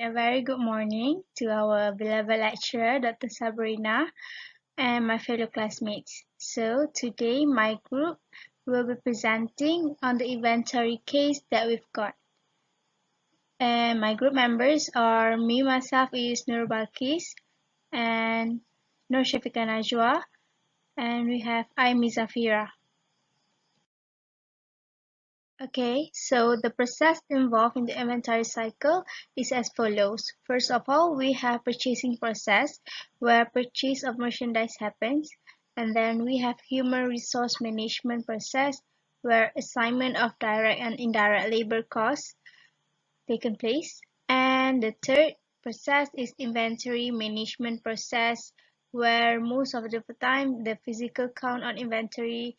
a very good morning to our beloved lecturer, Dr. Sabrina, and my fellow classmates. So today my group will be presenting on the inventory case that we've got. And my group members are me, myself is Nur Balkis and Nur Shafika Najwa, and we have Aimi Zafira. Okay, so the process involved in the inventory cycle is as follows. First of all, we have purchasing process where purchase of merchandise happens, and then we have human resource management process where assignment of direct and indirect labor costs taken place, and the third process is inventory management process where most of the time the physical count on inventory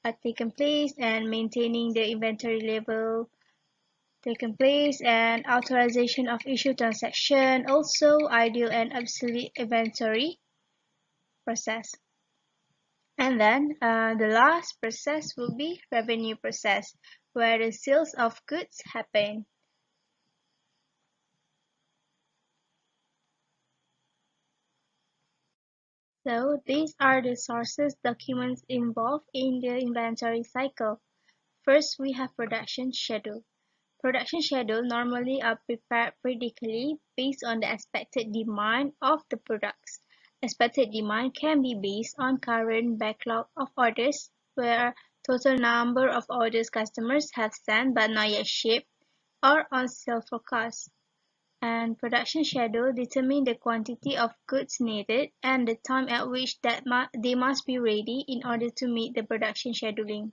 are taken place and maintaining the inventory level taken place and authorization of issue transaction, also ideal and obsolete inventory process. And then the last process will be revenue process where the sales of goods happen. So these are the sources documents involved in the inventory cycle. First, we have production schedule. Production schedule normally are prepared periodically based on the expected demand of the products. Expected demand can be based on current backlog of orders, where total number of orders customers have sent but not yet shipped, or on sales forecast. And production schedule determine the quantity of goods needed and the time at which they must be ready in order to meet the production scheduling.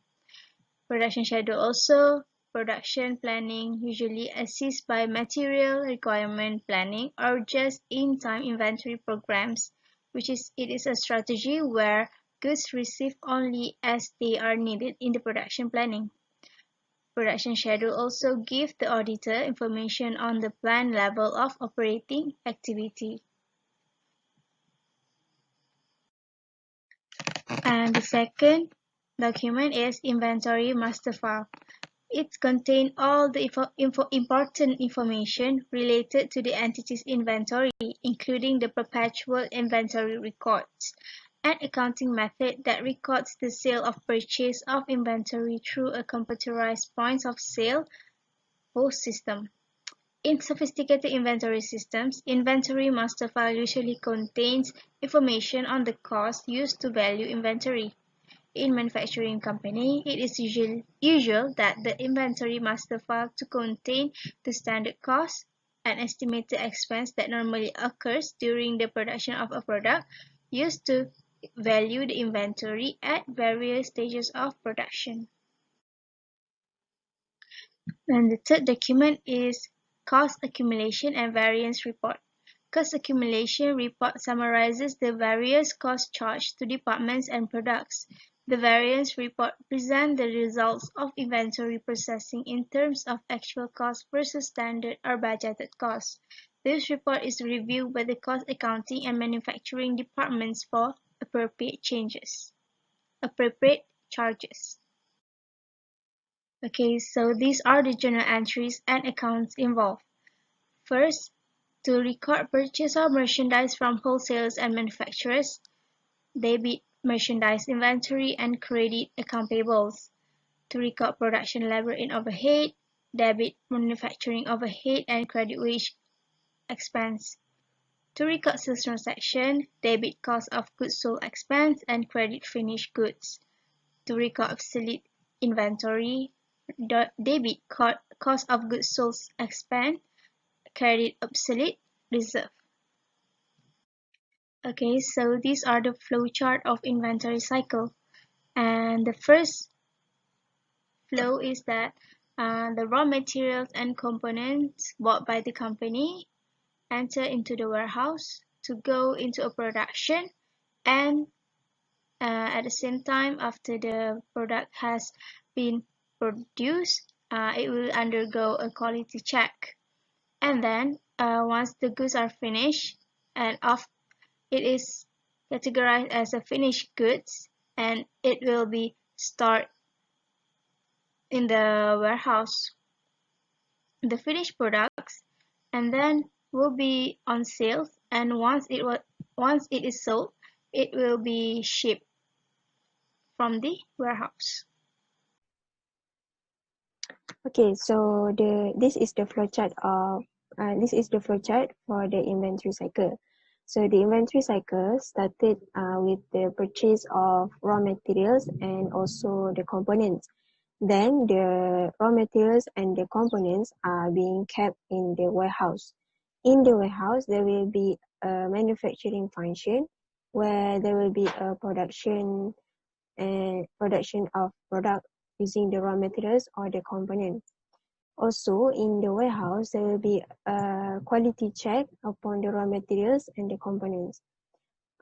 Production schedule also production planning usually assists by material requirement planning or just-in-time inventory programs, it is a strategy where goods received only as they are needed in the production planning. Production schedule also gives the auditor information on the planned level of operating activity. And the second document is inventory master file. It contains all the important information related to the entity's inventory, including the perpetual inventory records, an accounting method that records the sale of purchase of inventory through a computerized point of sale POS system. In sophisticated inventory systems, inventory master file usually contains information on the cost used to value inventory. In manufacturing company, it is usual that the inventory master file to contain the standard cost, an estimated expense that normally occurs during the production of a product, used to value the inventory at various stages of production. And the third document is cost accumulation and variance report. Cost accumulation report summarizes the various costs charged to departments and products. The variance report presents the results of inventory processing in terms of actual cost versus standard or budgeted costs. This report is reviewed by the cost accounting and manufacturing departments for appropriate charges. Okay, so these are the journal entries and accounts involved. First, to record purchase of merchandise from wholesalers and manufacturers, debit merchandise inventory and credit account payables. To record production labor and overhead, debit manufacturing overhead and credit wage expense. To record sales transaction, debit cost of goods sold expense and credit finished goods. To record obsolete inventory, debit cost of goods sold expense, credit obsolete reserve. Okay, so these are the flowchart of inventory cycle. And the first flow is that the raw materials and components bought by the company enter into the warehouse to go into a production, and at the same time after the product has been produced, it will undergo a quality check. And then once the goods are finished and it is categorized as a finished goods and it will be stored in the warehouse, the finished products, and then will be on sale, and once it is sold, it will be shipped from the warehouse. Okay, so this is the flowchart for the inventory cycle. So the inventory cycle started with the purchase of raw materials and also the components. Then the raw materials and the components are being kept in the warehouse. In the warehouse, there will be a manufacturing function where there will be a production of product using the raw materials or the components. Also, in the warehouse, there will be a quality check upon the raw materials and the components.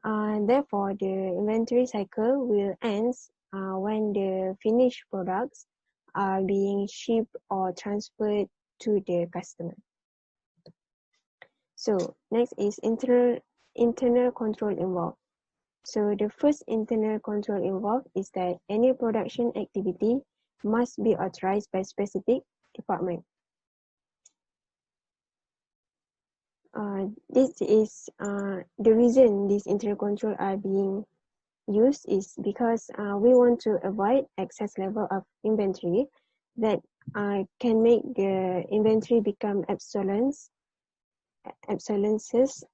Therefore, the inventory cycle will end when the finished products are being shipped or transferred to the customer. So, next is internal control involved. So, the first internal control involved is that any production activity must be authorized by specific department. This is the reason these internal control are being used is because we want to avoid excess level of inventory that can make the inventory become obsolescence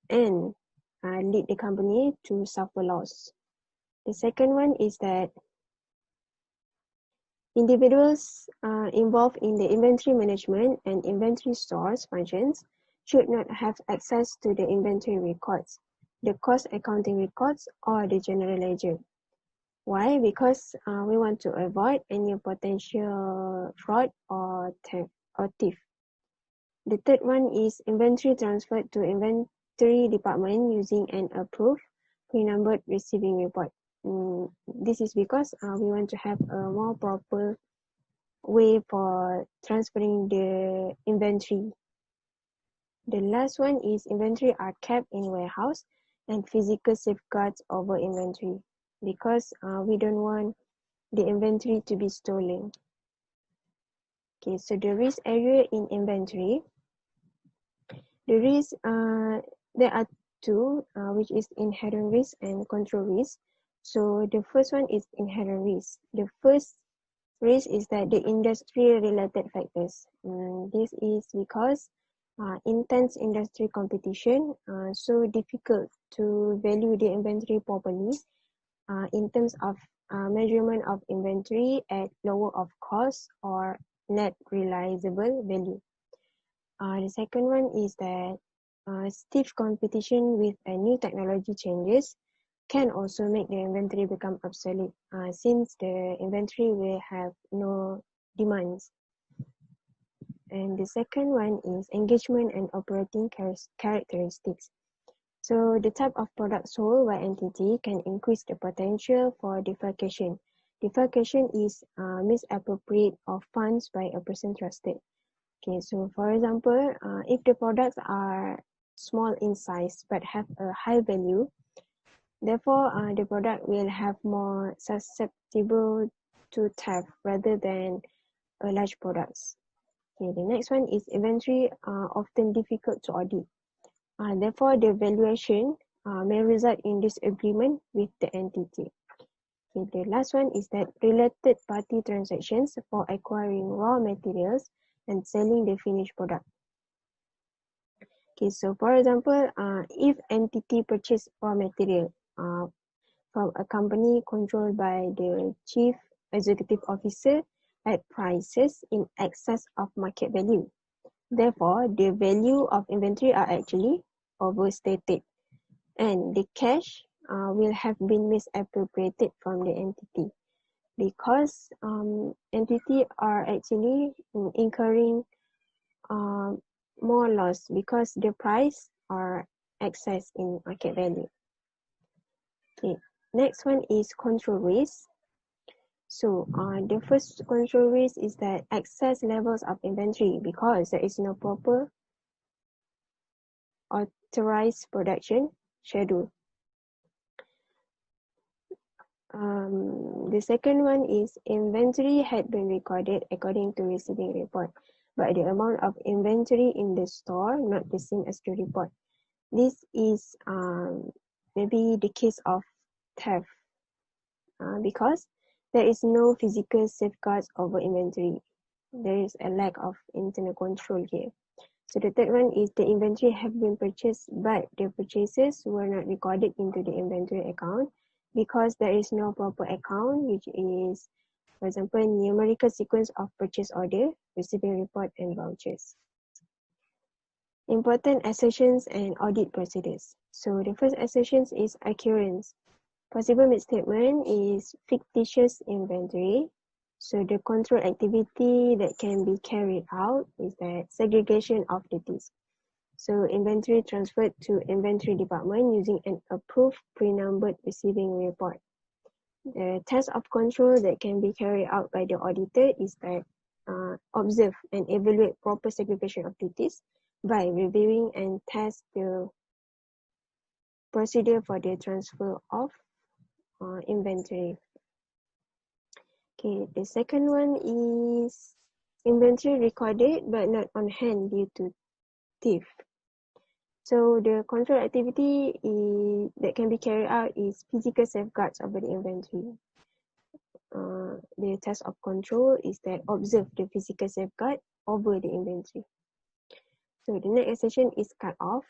and lead the company to suffer loss. The second one is that individuals involved in the inventory management and inventory stores functions should not have access to the inventory records, the cost accounting records, or the general ledger. Why? Because we want to avoid any potential fraud or thief. The third one is inventory transferred to inventory department using an approved pre-numbered receiving report. This is because we want to have a more proper way for transferring the inventory. The last one is inventory are kept in warehouse and physical safeguards over inventory because we don't want the inventory to be stolen. Okay, so the risk area in inventory. The risk, there are two, which is inherent risk and control risk. So the first one is inherent risk. The first risk is that the industry-related factors. This is because intense industry competition, so difficult to value the inventory properly in terms of measurement of inventory at lower of cost or net realizable value. The second one is that stiff competition with new technology changes can also make the inventory become obsolete since the inventory will have no demands. And the second one is engagement and operating characteristics. So the type of product sold by entity can increase the potential for defalcation. Defalcation is misappropriate of funds by a person trusted. Okay, so for example, if the products are small in size but have a high value, therefore the product will have more susceptible to theft rather than large products. Okay, the next one is inventory often difficult to audit. Therefore, the valuation may result in disagreement with the entity. Okay, the last one is that related party transactions for acquiring raw materials and selling the finished product. Okay, so for example, if entity purchase raw material from a company controlled by the chief executive officer at prices in excess of market value, therefore the value of inventory are actually overstated, and the cash will have been misappropriated from the entity because entity are actually incurring more loss because the price are excess in market value. Okay, next one is control risk. So the first control risk is that excess levels of inventory because there is no proper authorized production schedule. The second one is inventory had been recorded according to receiving report. but the amount of inventory in the store not the same as the report. This is maybe the case of theft because there is no physical safeguards over inventory. There is a lack of internal control here. So the third one is the inventory have been purchased, but the purchases were not recorded into the inventory account because there is no proper account, which is, for example, numerical sequence of purchase order, receiving report, and vouchers. Important assertions and audit procedures. So the first assertion is occurrence. Possible misstatement is fictitious inventory. So the control activity that can be carried out is that segregation of the disk. So inventory transferred to inventory department using an approved pre-numbered receiving report. The test of control that can be carried out by the auditor is that observe and evaluate proper segregation of duties by reviewing and test the procedure for the transfer of inventory. Okay, the second one is inventory recorded but not on hand due to thief. So the control activity that can be carried out is physical safeguards over the inventory. The task of control is that observe the physical safeguard over the inventory. So the next assertion is cut off.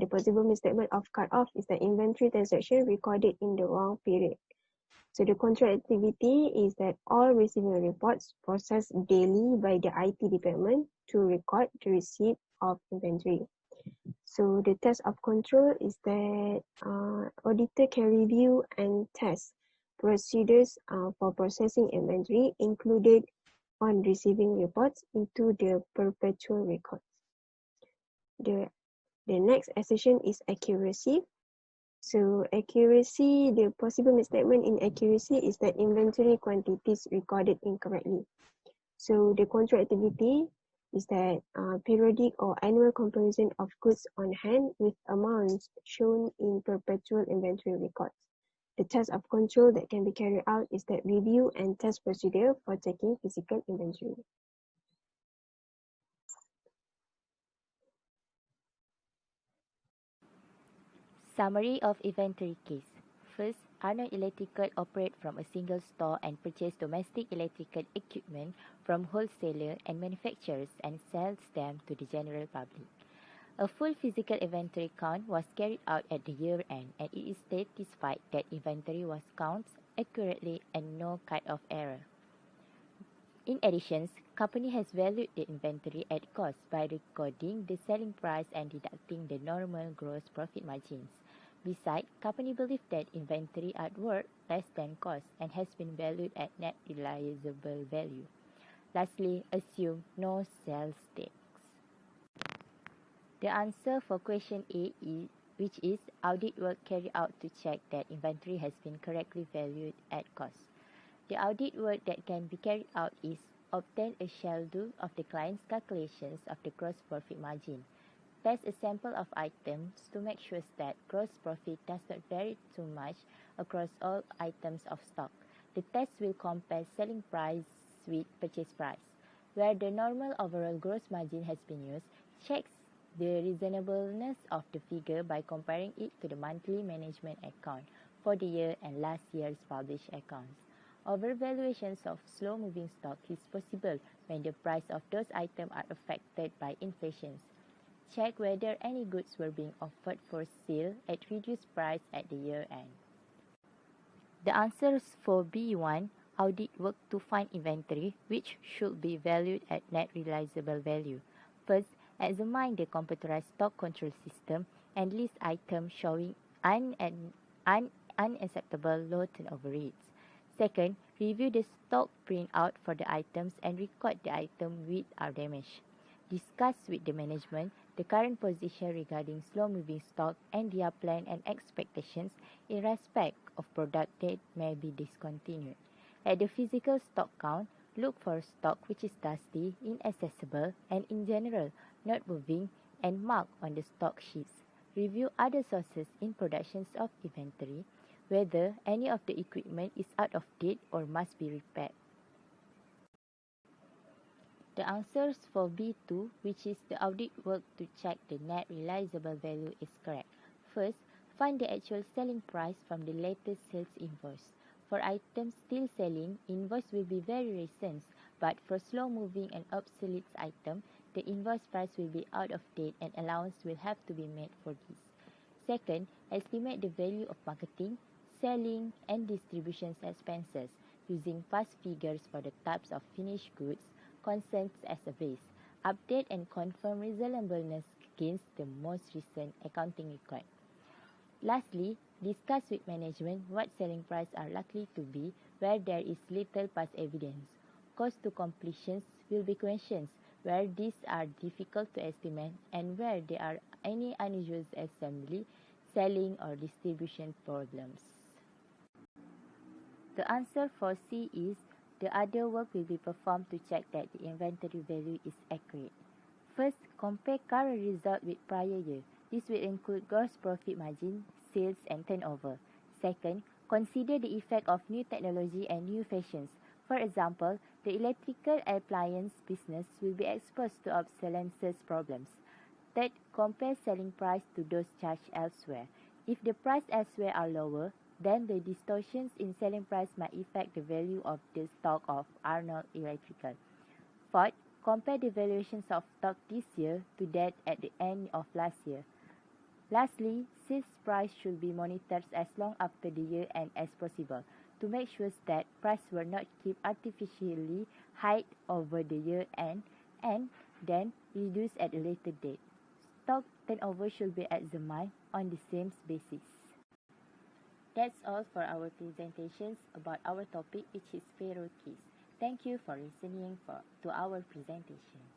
The possible misstatement of cut off is that inventory transaction recorded in the wrong period. So the control activity is that all receiving reports processed daily by the IT department to record the receipt of inventory. So the test of control is that auditor can review and test procedures for processing inventory included on receiving reports into the perpetual records. The next assertion is accuracy. So accuracy, the possible misstatement in accuracy is that inventory quantities recorded incorrectly. So the control activity is that periodic or annual comparison of goods on hand with amounts shown in perpetual inventory records. The test of control that can be carried out is that review and test procedure for checking physical inventory. Summary of inventory case. First, Arnold Electrical operate from a single store and purchase domestic electrical equipment from wholesalers and manufacturers and sells them to the general public. A full physical inventory count was carried out at the year end, and it is satisfied that inventory was counted accurately and no cut-off error. In addition, company has valued the inventory at cost by recording the selling price and deducting the normal gross profit margins. Besides, company believes that inventory at worth less than cost and has been valued at net realizable value. Lastly, assume no sales tax. The answer for question A is which is audit work carried out to check that inventory has been correctly valued at cost. The audit work that can be carried out is obtain a schedule of the client's calculations of the gross profit margin. Test a sample of items to make sure that gross profit does not vary too much across all items of stock. The test will compare selling price with purchase price. Where the normal overall gross margin has been used, checks the reasonableness of the figure by comparing it to the monthly management account for the year and last year's published accounts. Overvaluations of slow-moving stock is possible when the price of those items are affected by inflation. Check whether any goods were being offered for sale at reduced price at the year end. The answers for B1, audit work to find inventory, which should be valued at net realizable value. First, examine the computerized stock control system and list items showing unacceptable low turnover rates. Second, review the stock printout for the items and record the item with or damage. Discuss with the management the current position regarding slow-moving stock and their plan and expectations in respect of product that may be discontinued. At the physical stock count, look for stock which is dusty, inaccessible, and in general not moving and mark on the stock sheets. Review other sources in productions of inventory, whether any of the equipment is out of date or must be repaired. The answers for B2, which is the audit work to check the net realizable value, is correct. First, find the actual selling price from the latest sales invoice. For items still selling, invoice will be very recent, but for slow-moving and obsolete items, the invoice price will be out of date and allowance will have to be made for this. Second, estimate the value of marketing, selling, and distribution expenses using past figures for the types of finished goods, concepts as a base. Update and confirm reasonableness against the most recent accounting record. Lastly, discuss with management what selling prices are likely to be where there is little past evidence. Cost to completions will be questions where these are difficult to estimate and where there are any unusual assembly, selling, or distribution problems. The answer for C is the other work will be performed to check that the inventory value is accurate. First, compare current result with prior year. This will include gross profit margin, sales, and turnover. Second, consider the effect of new technology and new fashions. For example, the electrical appliance business will be exposed to obsolescence problems. Third, compare selling price to those charged elsewhere. If the price elsewhere are lower, then the distortions in selling price might affect the value of the stock of Arnold Electrical. Fourth, compare the valuations of stock this year to that at the end of last year. Lastly, sales price should be monitored as long after the year end as possible to make sure that price will not keep artificially high over the year end and then reduced at a later date. Stock turnover should be examined on the same basis. That's all for our presentations about our topic, which is payroll case. Thank you for listening to our presentation.